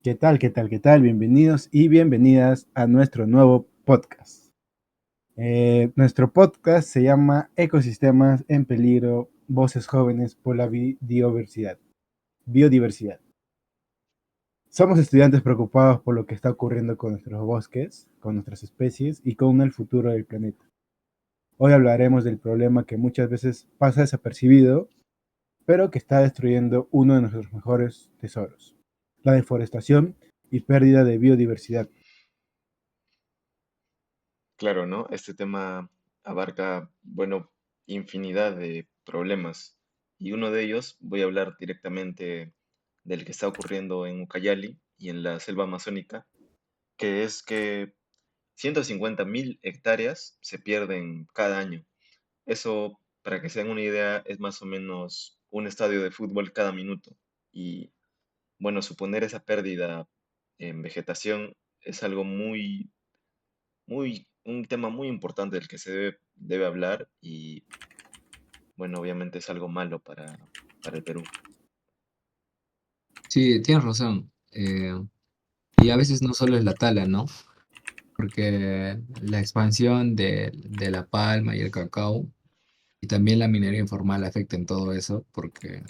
¿Qué tal? ¿Qué tal? ¿Qué tal? Bienvenidos y bienvenidas a nuestro nuevo podcast. Nuestro podcast se llama Ecosistemas en peligro, voces jóvenes por la biodiversidad. Somos estudiantes preocupados por lo que está ocurriendo con nuestros bosques, con nuestras especies y con el futuro del planeta. Hoy hablaremos del problema que muchas veces pasa desapercibido, pero que está destruyendo uno de nuestros mejores tesoros, la deforestación y pérdida de biodiversidad. Claro, ¿no? Este tema abarca, bueno, infinidad de problemas. Y uno de ellos, voy a hablar directamente del que está ocurriendo en Ucayali y en la selva amazónica, que es que 150.000 hectáreas se pierden cada año. Eso, para que se den una idea, es más o menos un estadio de fútbol cada minuto. Y bueno, suponer esa pérdida en vegetación es algo un tema muy importante del que se debe hablar y, bueno, obviamente es algo malo para el Perú. Sí, tienes razón. Y a veces no solo es la tala, ¿no? Porque la expansión de la palma y el cacao y también la minería informal afecta en todo eso, porque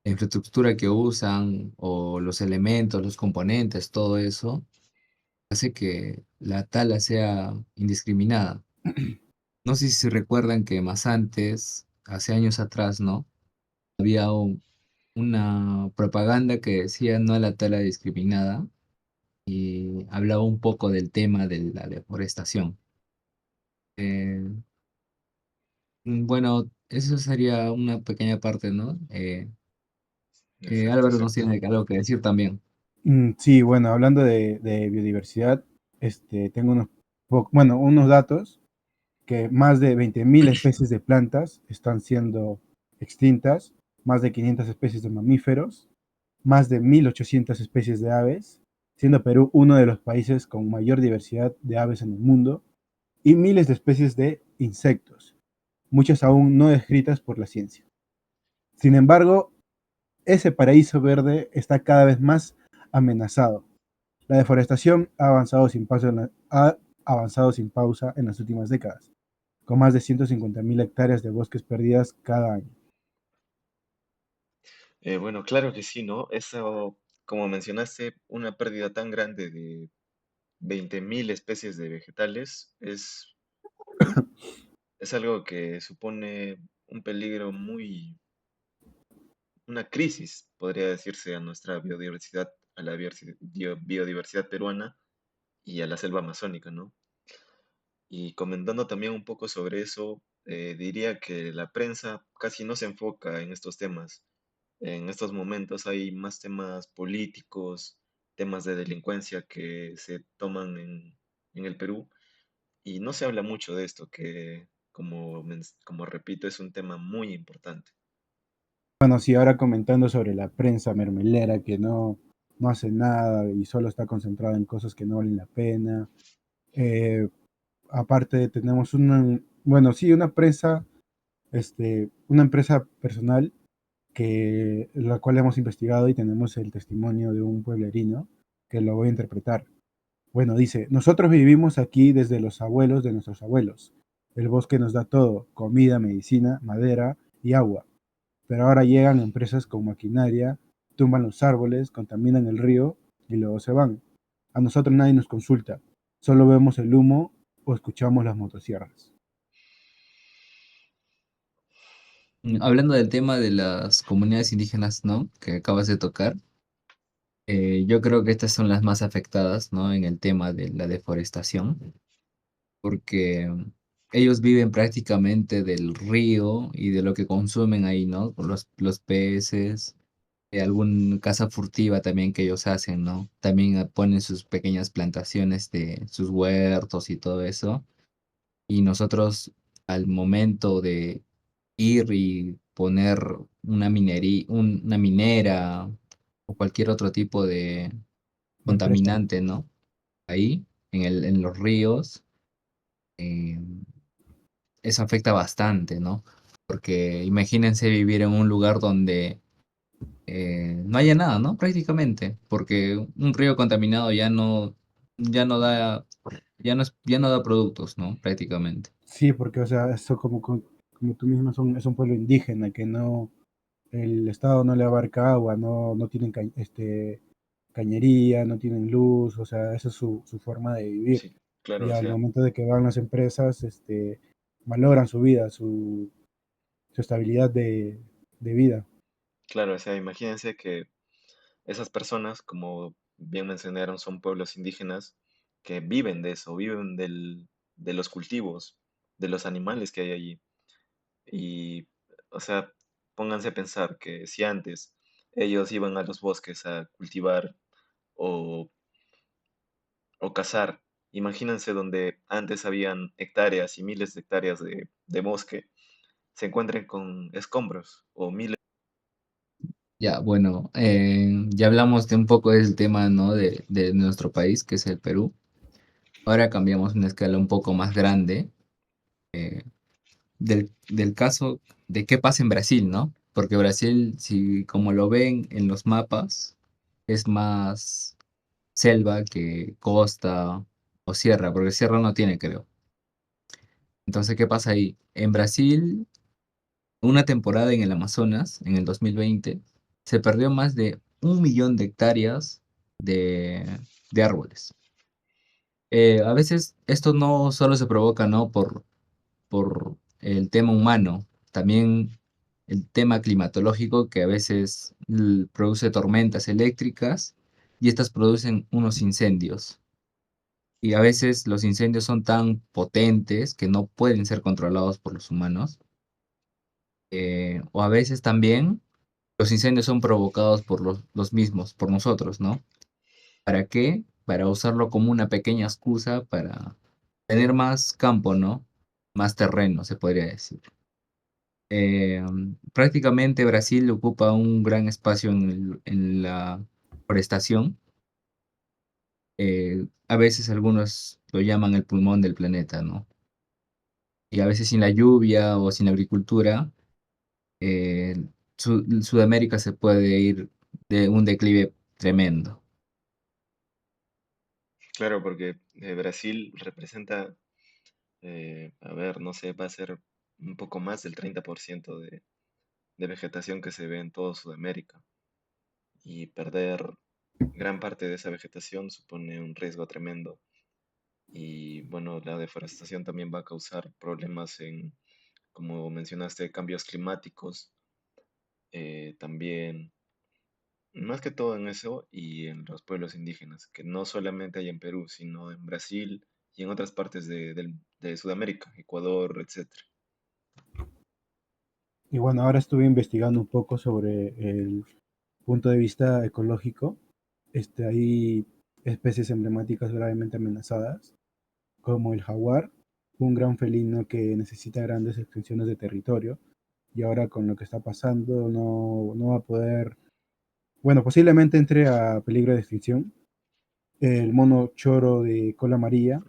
la infraestructura que usan o los elementos, los componentes, todo eso hace que la tala sea indiscriminada. No sé si se recuerdan que más antes, hace años atrás, ¿no? Había una propaganda que decía no a la tala discriminada y hablaba un poco del tema de la deforestación. Eh, bueno, eso sería una pequeña parte, ¿no? Exacto, Álvaro nos exacto. tiene algo que decir también. Sí, bueno, hablando de biodiversidad, tengo unos datos que más de 20.000 especies de plantas están siendo extintas, más de 500 especies de mamíferos, más de 1.800 especies de aves, siendo Perú uno de los países con mayor diversidad de aves en el mundo, y miles de especies de insectos, muchas aún no descritas por la ciencia. Sin embargo, ese paraíso verde está cada vez más amenazado. La deforestación ha avanzado sin pausa en las últimas décadas, con más de 150.000 hectáreas de bosques perdidas cada año. Bueno, claro que sí, ¿no? Eso, como mencionaste, una pérdida tan grande de 20.000 especies de vegetales es algo que supone un peligro una crisis, podría decirse, a nuestra biodiversidad, a la biodiversidad peruana y a la selva amazónica, ¿no? Y comentando también un poco sobre eso, diría que la prensa casi no se enfoca en estos temas. En estos momentos hay más temas políticos, temas de delincuencia que se toman en el Perú y no se habla mucho de esto, que como repito, es un tema muy importante. Bueno, sí, ahora comentando sobre la prensa mermelera que no hace nada y solo está concentrada en cosas que no valen la pena. Eh, Aparte tenemos una empresa personal la cual hemos investigado y tenemos el testimonio de un pueblerino que lo voy a interpretar. Bueno, dice, nosotros vivimos aquí desde los abuelos de nuestros abuelos. El bosque nos da todo, comida, medicina, madera y agua. Pero ahora llegan empresas con maquinaria, tumban los árboles, contaminan el río y luego se van. A nosotros nadie nos consulta, solo vemos el humo o escuchamos las motosierras. Hablando del tema de las comunidades indígenas, ¿no? Que acabas de tocar, yo creo que estas son las más afectadas, ¿no? En el tema de la deforestación, porque ellos viven prácticamente del río y de lo que consumen ahí, ¿no? Por los peces, alguna caza furtiva también que ellos hacen, ¿no? También ponen sus pequeñas plantaciones de sus huertos y todo eso. Y nosotros al momento de ir y poner una minera o cualquier otro tipo de Empresa. contaminante, ¿no? Ahí, en los ríos, eh, eso afecta bastante, ¿no? Porque imagínense vivir en un lugar donde no haya nada, ¿no? Prácticamente, porque un río contaminado ya no da, ya no da productos, ¿no? Prácticamente. Sí, porque, o sea, eso como tú mismo es un pueblo indígena que no, el Estado no le abarca agua, no tienen cañería, no tienen luz, o sea, esa es su forma de vivir. Sí, claro, Y o al sea, momento de que van las empresas, malogran su vida, su estabilidad de vida. claro, o sea, imagínense que esas personas, como bien mencionaron, son pueblos indígenas que viven de eso, viven de los cultivos, de los animales que hay allí. Y, o sea, pónganse a pensar que si antes ellos iban a los bosques a cultivar o, o cazar, imagínense donde antes habían hectáreas y miles de hectáreas de bosque, se encuentren con escombros o miles. Ya, bueno, ya hablamos de un poco del tema, ¿no? De nuestro país, que es el Perú. Ahora cambiamos a una escala un poco más grande del caso de qué pasa en Brasil, ¿no? Porque Brasil, si como lo ven en los mapas, es más selva que costa o sierra, porque sierra no tiene, creo. Entonces, ¿qué pasa ahí? En Brasil, una temporada en el Amazonas, en el 2020, se perdió más de 1 millón de hectáreas de árboles. A veces esto no solo se provoca, ¿no? Por el tema humano, también el tema climatológico que a veces produce tormentas eléctricas y estas producen unos incendios. Y a veces los incendios son tan potentes que no pueden ser controlados por los humanos. O a veces también los incendios son provocados por los mismos, por nosotros, ¿no? ¿Para qué? Para usarlo como una pequeña excusa para tener más campo, ¿no? Más terreno, se podría decir. Prácticamente Brasil ocupa un gran espacio en la forestación. A veces algunos lo llaman el pulmón del planeta, ¿no? Y a veces sin la lluvia o sin la agricultura, eh, Sudamérica se puede ir de un declive tremendo. Claro, porque Brasil representa, a ver, no sé, va a ser un poco más del 30% de vegetación que se ve en toda Sudamérica. Y perder gran parte de esa vegetación supone un riesgo tremendo. Y bueno, la deforestación también va a causar problemas en, como mencionaste, cambios climáticos, también, más que todo en eso y en los pueblos indígenas, que no solamente hay en Perú, sino en Brasil y en otras partes de Sudamérica, Ecuador, etcétera. Y bueno, ahora estuve investigando un poco sobre el punto de vista ecológico. Hay especies emblemáticas gravemente amenazadas, como el jaguar, un gran felino que necesita grandes extensiones de territorio. Y ahora con lo que está pasando no va a poder, bueno, posiblemente entre a peligro de extinción. El mono choro de cola amarilla,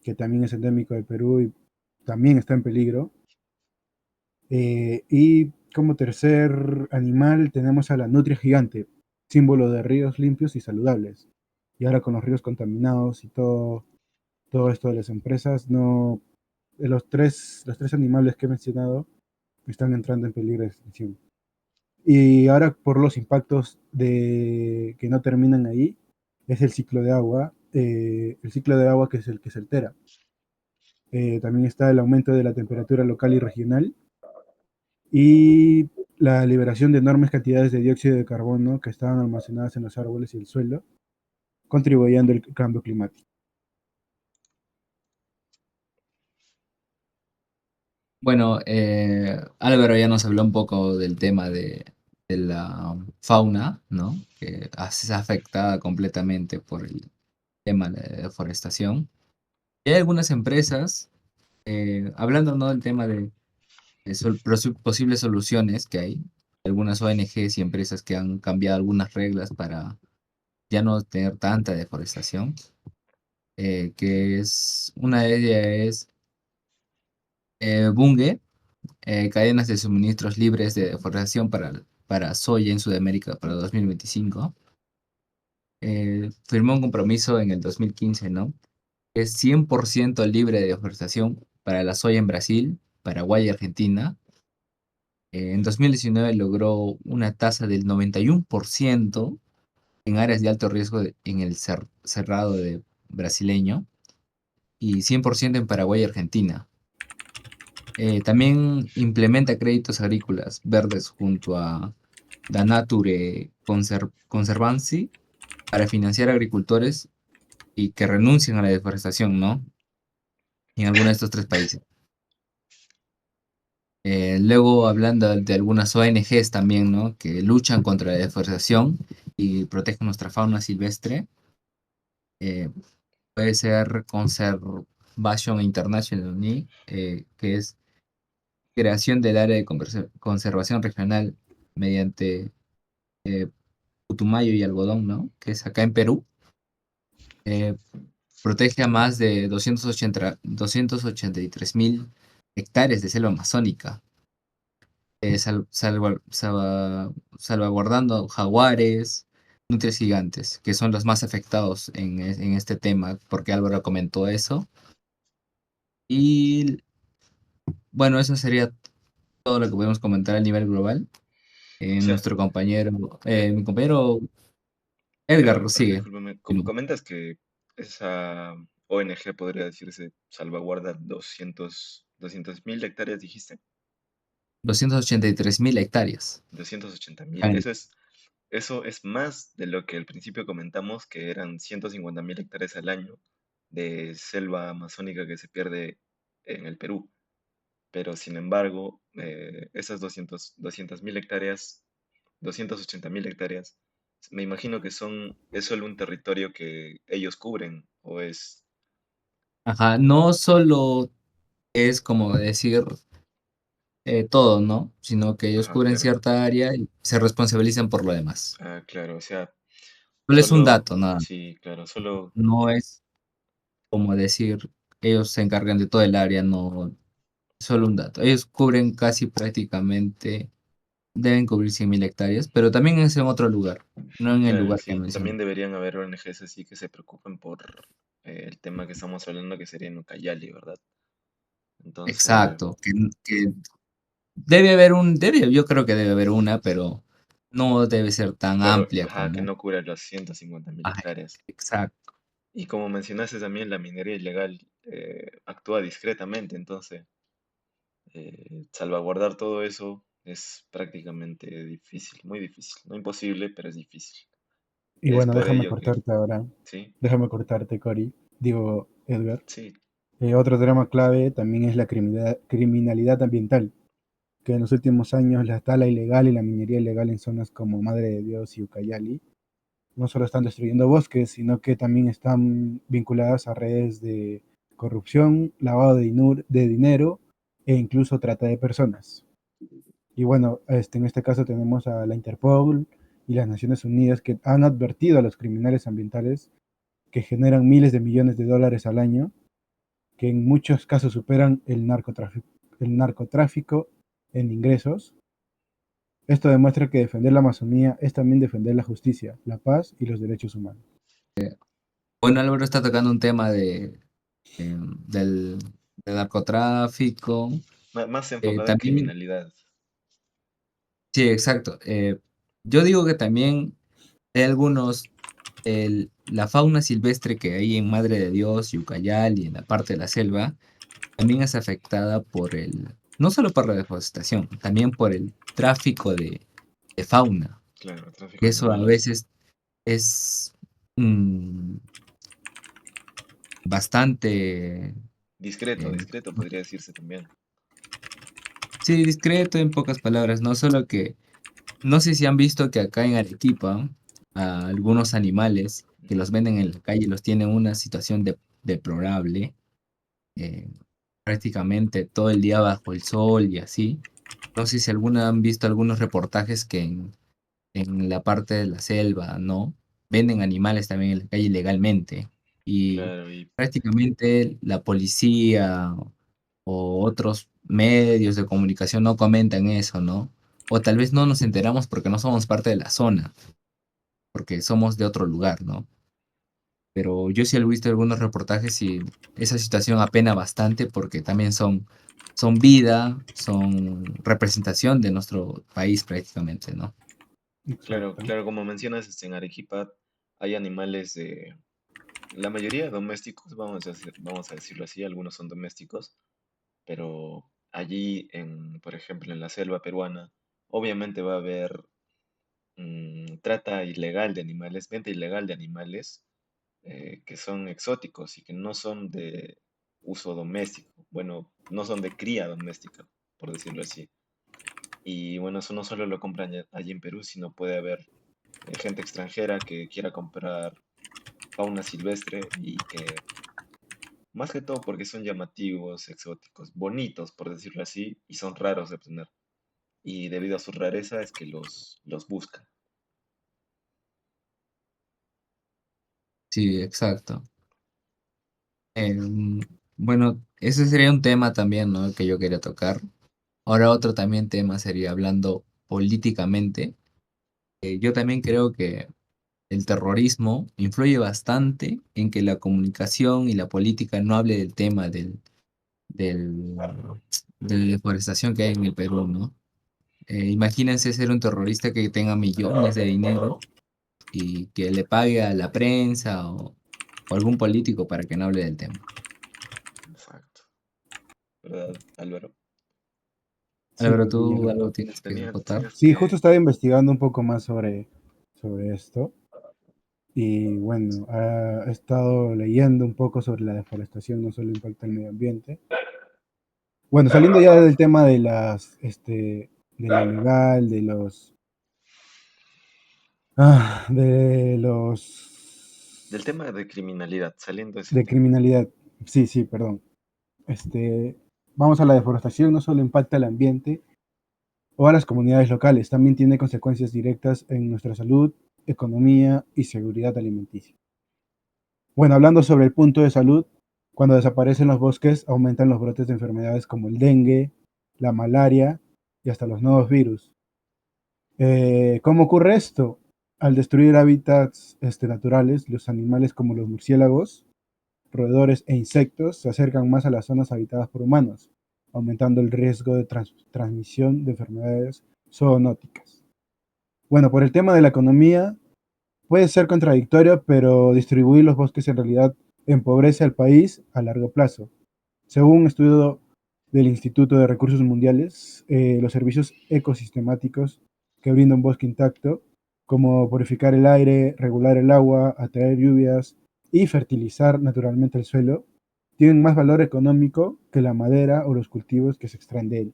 que también es endémico del Perú y también está en peligro. Y como tercer animal tenemos a la nutria gigante, símbolo de ríos limpios y saludables. Y ahora con los ríos contaminados y todo esto de las empresas, no, los tres animales que he mencionado están entrando en peligro de extinción. Y ahora por los impactos que no terminan ahí, es el ciclo de agua que es el que se altera. También está el aumento de la temperatura local y regional y la liberación de enormes cantidades de dióxido de carbono que estaban almacenadas en los árboles y el suelo, contribuyendo al cambio climático. Bueno, Álvaro ya nos habló un poco del tema de la fauna, ¿no? Que es afectada completamente por el tema de la deforestación. Y hay algunas empresas, hablando, ¿no? del tema de posibles soluciones que hay, algunas ONGs y empresas que han cambiado algunas reglas para ya no tener tanta deforestación, que es, una de ellas es Bunge, cadenas de suministros libres de deforestación para soya en Sudamérica para 2025, firmó un compromiso en el 2015, ¿no? Es 100% libre de deforestación para la soya en Brasil, Paraguay y Argentina. En 2019 logró una tasa del 91% en áreas de alto riesgo en el cerrado brasileño y 100% en Paraguay y Argentina. También implementa créditos agrícolas verdes junto a Danature Conservancy para financiar agricultores y que renuncien a la deforestación, ¿no? En alguno de estos tres países. Luego hablando de algunas ONGs también, ¿no? Que luchan contra la deforestación y protegen nuestra fauna silvestre. Puede ser Conservation International, que es creación del área de conservación regional mediante Putumayo y algodón, ¿no? Que es acá en Perú. Protege a más de 283.000 hectáreas de selva amazónica, salvaguardando jaguares, nutrias gigantes, que son los más afectados en este tema, porque Álvaro comentó eso. Y bueno, eso sería todo lo que podemos comentar a nivel global. O sea, Mi compañero pero Edgar sigue. discúlpame, comentas que esa ONG podría decirse salvaguarda 200.000 hectáreas, dijiste. 283.000 hectáreas. 280.000. Ah, Eso es más de lo que al principio comentamos, que eran 150.000 hectáreas al año de selva amazónica que se pierde en el Perú. Pero sin embargo, esas 200.000 hectáreas, 280.000 hectáreas, me imagino que es solo un territorio que ellos cubren, o es... Ajá, no solo es como decir todo, ¿no? Sino que ellos Ajá, cubren claro. cierta área y se responsabilizan por lo demás. Ah, claro, o sea, Solo es un solo... dato, nada. Sí, claro, solo... No es como decir ellos se encargan de todo el área, no, solo un dato. Ellos cubren casi prácticamente, deben cubrir 100.000 hectáreas, pero también es en otro lugar, no en el Claro, lugar que sí, mencioné. también deberían haber ONGs así que se preocupen por el tema que estamos hablando, que sería en Ucayali, ¿verdad? Entonces, Exacto, que yo creo que debe haber una, pero no debe ser tan pero, amplia ajá, que como, no cubra las 150.000 ajá, hectáreas. exacto. Y como mencionaste también, la minería ilegal actúa discretamente, entonces salvaguardar todo eso es prácticamente difícil, muy difícil. No imposible, pero es difícil. Y Es bueno, por déjame ello que, cortarte ahora. sí, Déjame cortarte, Cory. Digo, Edgar. sí, Otro drama clave también es la criminalidad ambiental, que en los últimos años la tala ilegal y la minería ilegal en zonas como Madre de Dios y Ucayali no solo están destruyendo bosques, sino que también están vinculadas a redes de corrupción, lavado de dinero e incluso trata de personas. Y bueno, en este caso tenemos a la Interpol y las Naciones Unidas que han advertido a los criminales ambientales que generan miles de millones de dólares al año, que en muchos casos superan el narcotráfico en ingresos. Esto demuestra que defender la Amazonía es también defender la justicia, la paz y los derechos humanos. Bueno, Álvaro está tocando un tema eh, del, del narcotráfico. más enfocado en También, criminalidad. sí, exacto. Yo digo que también hay la fauna silvestre que hay en Madre de Dios, Ucayali y en la parte de la selva, también es afectada no solo por la deforestación, también por el tráfico de fauna. Claro, tráfico de Eso a animales. veces es mm, bastante, Discreto, eh, discreto podría decirse también. sí, discreto en pocas palabras, no solo que, no sé si han visto que acá en Arequipa, a algunos animales que los venden en la calle los tienen en una situación deplorable, eh, prácticamente todo el día bajo el sol y así. No sé si alguna han visto algunos reportajes que en la parte de la selva, ¿no? Venden animales también en la calle ilegalmente. Y Claro, y prácticamente la policía o otros medios de comunicación no comentan eso, ¿no? o tal vez no nos enteramos porque no somos parte de la zona, porque somos de otro lugar, ¿no? Pero yo sí he visto algunos reportajes y esa situación apena bastante porque también son vida, son representación de nuestro país prácticamente, ¿no? Claro, Exacto. claro, como mencionas, en Arequipa hay animales la mayoría domésticos, vamos a decirlo así, algunos son domésticos, pero allí, por ejemplo, en la selva peruana, obviamente va a haber trata ilegal de animales, venta ilegal de animales que son exóticos y que no son de uso doméstico, bueno, no son de cría doméstica, por decirlo así. Y bueno, eso no solo lo compran allí en Perú, sino puede haber gente extranjera que quiera comprar fauna silvestre y que, más que todo porque son llamativos, exóticos, bonitos, por decirlo así, y son raros de obtener. Y debido a su rareza es que los buscan. Sí, exacto. Bueno, ese sería un tema también, ¿no? Que yo quería tocar. Ahora otro también tema sería hablando políticamente. Yo también creo que el terrorismo influye bastante en que la comunicación y la política no hable del tema del, de la deforestación que hay en el Perú, ¿no? Imagínense ser un terrorista que tenga millones de dinero y que le pague a la prensa o algún político para que no hable del tema. Exacto. ¿Verdad, Álvaro? Sí, Álvaro, pues ¿tú Guillermo. algo tienes que acotar? Tenías Sí, justo que... estaba investigando un poco más sobre esto. Y bueno, he estado leyendo un poco sobre la deforestación, no solo impacta el medio ambiente. Bueno, saliendo ya del tema de de lo legal, de Del tema de criminalidad, saliendo de ese de tema. criminalidad. Sí, sí, perdón. Este, vamos a la deforestación, no solo impacta el ambiente o a las comunidades locales, también tiene consecuencias directas en nuestra salud, economía y seguridad alimenticia. Bueno, hablando sobre el punto de salud, cuando desaparecen los bosques aumentan los brotes de enfermedades como el dengue, la malaria y hasta los nuevos virus. ¿Cómo ocurre esto? Al destruir hábitats naturales, los animales como los murciélagos, roedores e insectos se acercan más a las zonas habitadas por humanos, aumentando el riesgo de transmisión de enfermedades zoonóticas. Bueno, por el tema de la economía, puede ser contradictorio, pero distribuir los bosques en realidad empobrece al país a largo plazo. Según un estudio del Instituto de Recursos Mundiales, los servicios ecosistemáticos que brinda un bosque intacto, como purificar el aire, regular el agua, atraer lluvias y fertilizar naturalmente el suelo, tienen más valor económico que la madera o los cultivos que se extraen de él.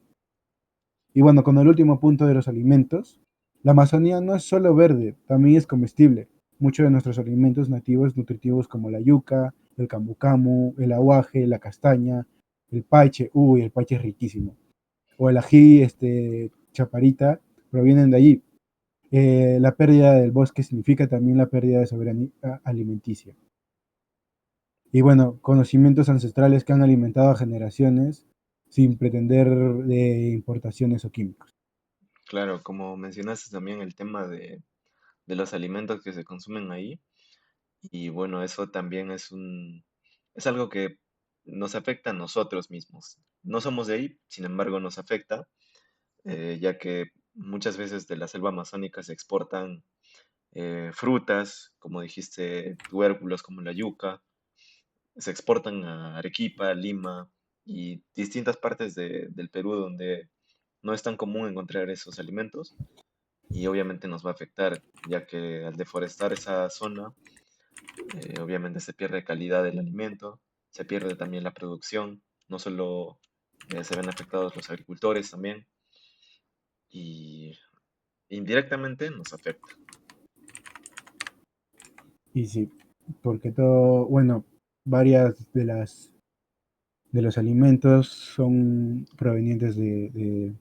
Y bueno, con el último punto de los alimentos, la Amazonía no es solo verde, también es comestible. Muchos de nuestros alimentos nativos nutritivos como la yuca, el camu camu, el aguaje, la castaña, el paiche, uy, el paiche es riquísimo, o el ají, chaparita, provienen de allí. La pérdida del bosque significa también la pérdida de soberanía alimenticia. Y bueno, conocimientos ancestrales que han alimentado a generaciones sin pretender de importaciones o químicos. Claro, como mencionaste también el tema de los alimentos que se consumen ahí. Y bueno, eso también es algo que nos afecta a nosotros mismos. No somos de ahí, sin embargo nos afecta, ya que muchas veces de la selva amazónica se exportan frutas, como dijiste, tubérculos como la yuca, se exportan a Arequipa, Lima y distintas partes del Perú donde no es tan común encontrar esos alimentos y obviamente nos va a afectar, ya que al deforestar esa zona, obviamente se pierde calidad del alimento, se pierde también la producción, no solo se ven afectados los agricultores también y indirectamente nos afecta. Y sí, porque todo, bueno, varias de los alimentos son provenientes De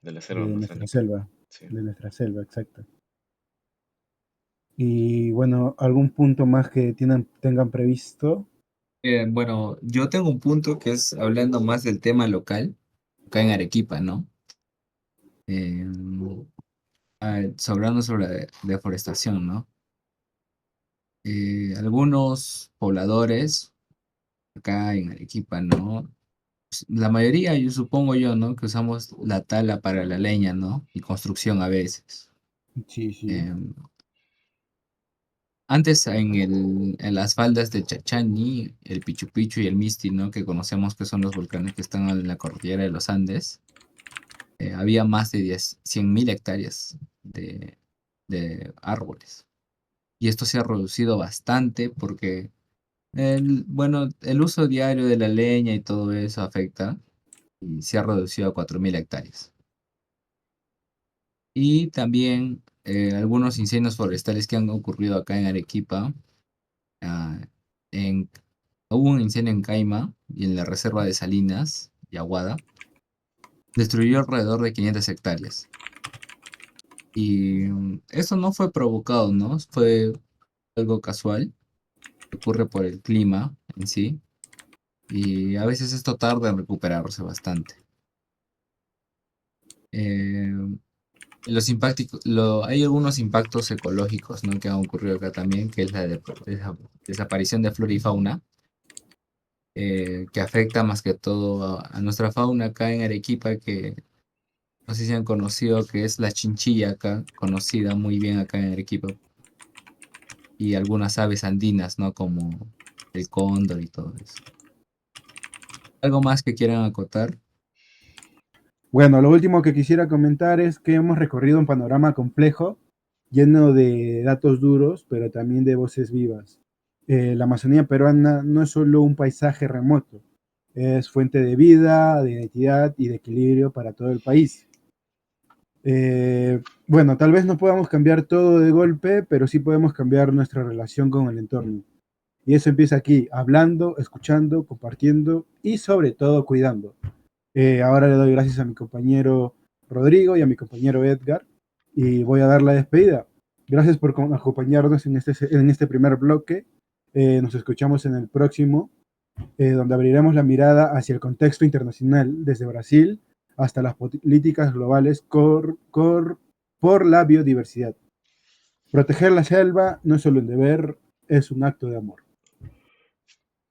la selva de nuestra amazónica. selva, Sí. exacto. Y bueno, algún punto más que tengan previsto. Bueno, yo tengo un punto que es hablando más del tema local, acá en Arequipa, ¿no? Eh, Hablando sobre la deforestación, ¿no? Algunos pobladores acá en Arequipa, ¿no? La mayoría, yo supongo yo, ¿no? Que usamos la tala para la leña, ¿no? Y construcción a veces. Sí, sí. Em, Antes en las faldas de Chachani, el Pichu Pichu y el Misti, ¿no? Que conocemos que son los volcanes que están en la cordillera de los Andes, había más de 100.000 hectáreas de árboles. Y esto se ha reducido bastante porque bueno, el uso diario de la leña y todo eso afecta y se ha reducido a 4.000 hectáreas. Y también algunos incendios forestales que han ocurrido acá en Arequipa. ah, en, Hubo un incendio en Caima y en la reserva de Salinas y Aguada. Destruyó alrededor de 500 hectáreas. Y eso no fue provocado, ¿no? Fue algo casual, ocurre por el clima en sí. Y a veces esto tarda en recuperarse bastante. Eh, hay algunos impactos ecológicos, ¿no? Que han ocurrido acá también, que es la desaparición de flora y fauna, que afecta más que todo a nuestra fauna acá en Arequipa, que no sé si han conocido, que es la chinchilla acá, conocida muy bien acá en Arequipa, y algunas aves andinas, ¿no? Como el cóndor y todo eso. ¿Algo más que quieran acotar? Bueno, lo último que quisiera comentar es que hemos recorrido un panorama complejo, lleno de datos duros, pero también de voces vivas. La Amazonía peruana no es solo un paisaje remoto, es fuente de vida, de identidad y de equilibrio para todo el país. Bueno, tal vez no podamos cambiar todo de golpe, pero sí podemos cambiar nuestra relación con el entorno. Y eso empieza aquí, hablando, escuchando, compartiendo y sobre todo cuidando. Ahora le doy gracias a mi compañero Rodrigo y a mi compañero Edgar y voy a dar la despedida. Gracias por acompañarnos en este primer bloque. Nos escuchamos en el próximo, donde abriremos la mirada hacia el contexto internacional, desde Brasil hasta las políticas globales por la biodiversidad. Proteger la selva no es solo un deber, es un acto de amor.